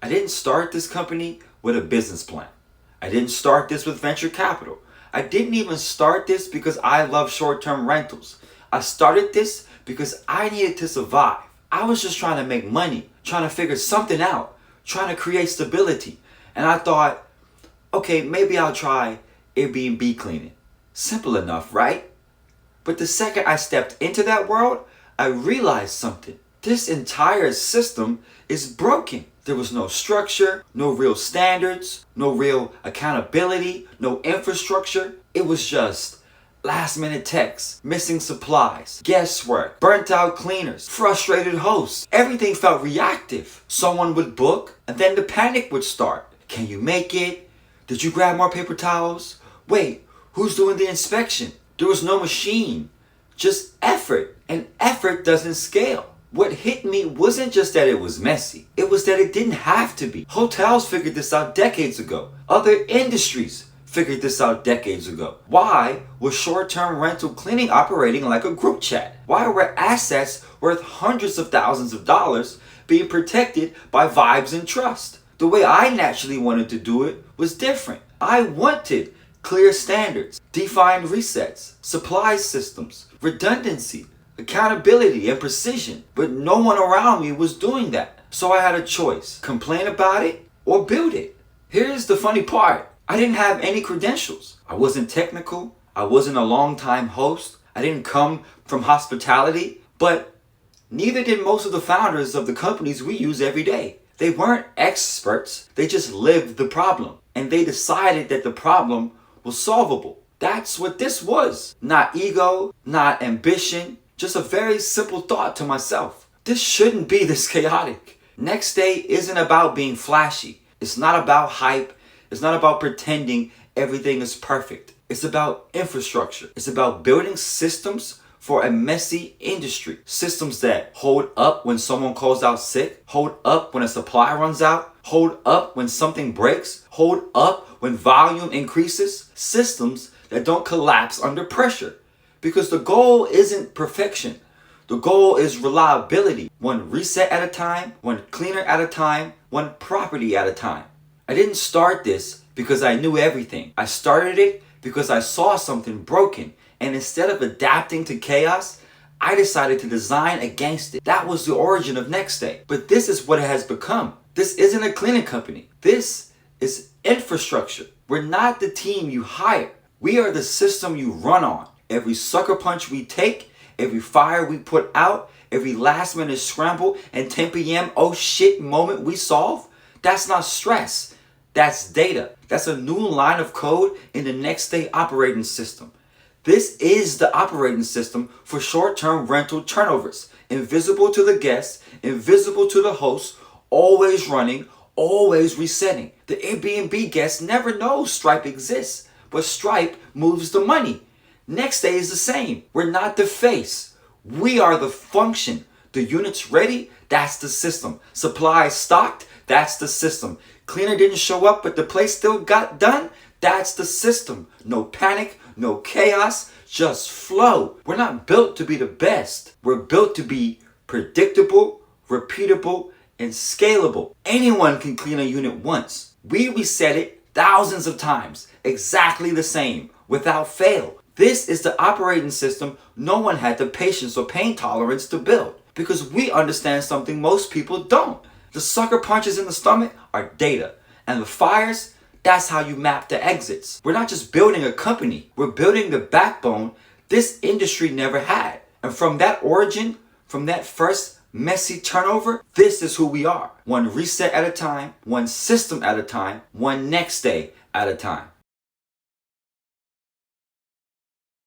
I didn't start this company with a business plan. I didn't start this with venture capital. I didn't even start this because I love short-term rentals. I started this because I needed to survive. I was just trying to make money, trying to figure something out, trying to create stability. And I thought, okay, maybe I'll try Airbnb cleaning. Simple enough, right? But the second I stepped into that world, I realized something. This entire system is broken. There was no structure, no real standards, no real accountability, no infrastructure. It was just last minute texts, missing supplies, guesswork, burnt out cleaners, frustrated hosts. Everything felt reactive. Someone would book and then the panic would start. Can you make it? Did you grab more paper towels? Wait, who's doing the inspection? There was no machine, just effort. And effort doesn't scale. What hit me wasn't just that it was messy. It was that it didn't have to be. Hotels figured this out decades ago. Other industries figured this out decades ago. Why was short-term rental cleaning operating like a group chat? Why were assets worth hundreds of thousands of dollars being protected by vibes and trust? The way I naturally wanted to do it was different. I wanted clear standards, defined resets, supply systems, redundancy, accountability, and precision. But no one around me was doing that. So I had a choice: complain about it or build it. Here's the funny part. I didn't have any credentials. I wasn't technical. I wasn't a long-time host. I didn't come from hospitality. But neither did most of the founders of the companies we use every day. They weren't experts. They just lived the problem. And they decided that the problem was solvable. That's what this was. Not ego, not ambition, just a very simple thought to myself. This shouldn't be this chaotic. NextStay isn't about being flashy. It's not about hype. It's not about pretending everything is perfect. It's about infrastructure. It's about building systems for a messy industry. Systems that hold up when someone calls out sick, hold up when a supply runs out, hold up when something breaks, hold up when volume increases. Systems that don't collapse under pressure. Because the goal isn't perfection. The goal is reliability. One reset at a time, one cleaner at a time, one property at a time. I didn't start this because I knew everything. I started it because I saw something broken. And instead of adapting to chaos, I decided to design against it. That was the origin of NextStay. But this is what it has become. This isn't a cleaning company. This is infrastructure. We're not the team you hire. We are the system you run on. Every sucker punch we take, every fire we put out, every last minute scramble and 10 p.m. oh shit moment we solve, that's not stress. That's data. That's a new line of code in the NextStay operating system. This is the operating system for short-term rental turnovers. Invisible to the guests, invisible to the host, always running, always resetting. The Airbnb guest never knows Stripe exists, but Stripe moves the money. NextStay is the same. We're not the face. We are the function. The unit's ready, that's the system. Supply stocked, that's the system. Cleaner didn't show up, but the place still got done, that's the system. No panic, no chaos, just flow. We're not built to be the best. We're built to be predictable, repeatable, and scalable. Anyone can clean a unit once. We reset it thousands of times, exactly the same, without fail. This is the operating system no one had the patience or pain tolerance to build, because we understand something most people don't. The sucker punches in the stomach are data, and the fires, that's how you map the exits. We're not just building a company, we're building the backbone this industry never had. And from that origin, from that first messy turnover, this is who we are. One reset at a time, one system at a time, one NextStay at a time.